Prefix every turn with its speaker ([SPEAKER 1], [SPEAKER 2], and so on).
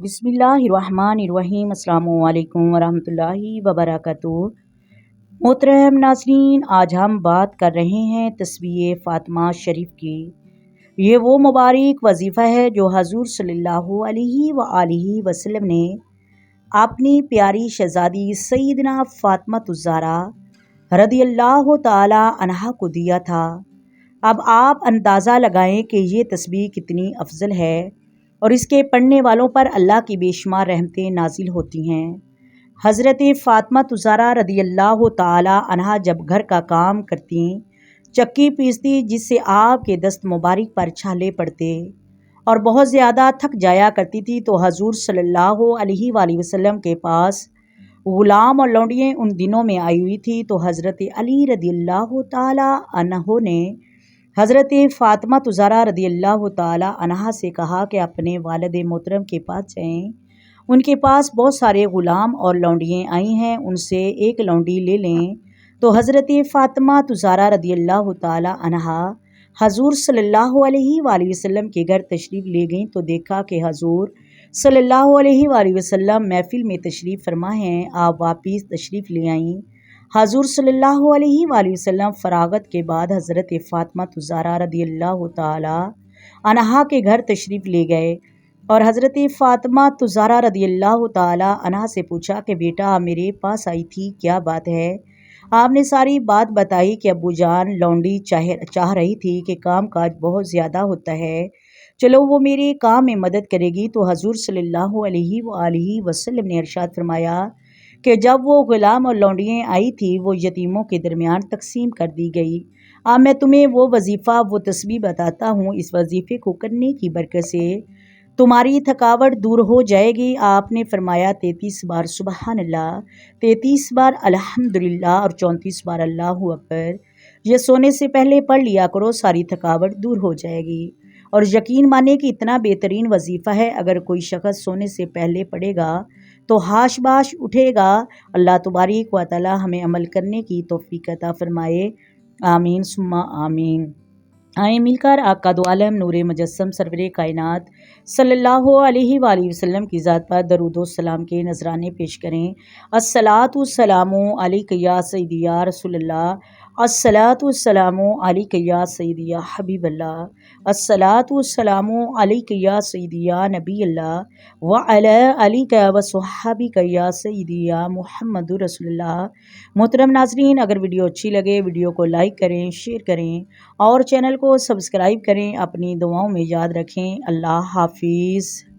[SPEAKER 1] بسم اللہ الرحمن الرحیم۔ السلام علیکم ورحمۃ اللہ وبرکاتہ۔ محترم ناظرین، آج ہم بات کر رہے ہیں تسبیح فاطمہ شریف کی۔ یہ وہ مبارک وظیفہ ہے جو حضور صلی اللہ علیہ وآلہ وسلم نے اپنی پیاری شہزادی سیدنا فاطمہ الزہرا رضی اللہ تعالی عنہا کو دیا تھا۔ اب آپ اندازہ لگائیں کہ یہ تسبیح کتنی افضل ہے اور اس کے پڑھنے والوں پر اللہ کی بے شمار رحمتیں نازل ہوتی ہیں۔ حضرت فاطمہ الزہرا رضی اللہ تعالی عنہا جب گھر کا کام کرتی، چکی پیستی جس سے آپ کے دست مبارک پر چھالے پڑتے اور بہت زیادہ تھک جایا کرتی تھی، تو حضور صلی اللہ علیہ وآلہ وسلم کے پاس غلام اور لونڈیاں ان دنوں میں آئی ہوئی تھی، تو حضرت علی رضی اللہ تعالی عنہ نے حضرت فاطمہ الزہرا رضی اللہ تعالی عنہا سے کہا کہ اپنے والد محترم کے پاس جائیں، ان کے پاس بہت سارے غلام اور لونڈیاں آئی ہیں، ان سے ایک لونڈی لے لیں۔ تو حضرت فاطمہ الزہرا رضی اللہ تعالی عنہا حضور صلی اللہ علیہ وآلہ وسلم کے گھر تشریف لے گئیں، تو دیکھا کہ حضور صلی اللہ علیہ وآلہ وسلم محفل میں تشریف فرما ہیں۔ آپ واپس تشریف لے آئیں۔ حضور صلی اللہ علیہ وآلہ وسلم فراغت کے بعد حضرت فاطمہ الزہرا رضی اللہ تعالی عنہا کے گھر تشریف لے گئے اور حضرت فاطمہ الزہرا رضی اللہ تعالی عنہا سے پوچھا کہ بیٹا میرے پاس آئی تھی، کیا بات ہے؟ آپ نے ساری بات بتائی کہ ابو جان لونڈی چاہ رہی تھی کہ کام کاج بہت زیادہ ہوتا ہے، چلو وہ میرے کام میں مدد کرے گی۔ تو حضور صلی اللہ علیہ وآلہ وسلم نے ارشاد فرمایا کہ جب وہ غلام اور لونڈیاں آئی تھی، وہ یتیموں کے درمیان تقسیم کر دی گئی۔ اب میں تمہیں وہ وظیفہ، وہ تسبیح بتاتا ہوں، اس وظیفے کو کرنے کی برکت سے تمہاری تھکاوٹ دور ہو جائے گی۔ آپ نے فرمایا 33 بار سبحان اللہ، 33 بار الحمدللہ اور 34 بار اللہ اکبر۔ یہ سونے سے پہلے پڑھ لیا کرو، ساری تھکاوٹ دور ہو جائے گی۔ اور یقین مانے کہ اتنا بہترین وظیفہ ہے، اگر کوئی شخص سونے سے پہلے پڑھے گا تو ہاش باش اٹھے گا۔ اللہ تبارک و تعالی ہمیں عمل کرنے کی توفیق عطا فرمائے، آمین ثم آمین۔ آئیں مل کر آقا دو عالم نور مجسم سرور کائنات صلی اللہ علیہ وآلہ وسلم کی ذات پر درود و سلام کے نذرانے پیش کریں۔ الصلاۃ والسلام علیک یا سیدی یا رسول اللہ، الصلاۃ والسلام علیک یا سیدی یا حبیب اللہ، الصلاۃ والسلام علیک یا سیدی یا نبی اللہ وعلی آلک وصحبک یا سیدی یا محمد رسول اللہ۔ محترم ناظرین، اگر ویڈیو اچھی لگے ویڈیو کو لائک کریں، شیئر کریں اور چینل کو سبسکرائب کریں۔ اپنی دعاؤں میں یاد رکھیں۔ اللہ حافظ۔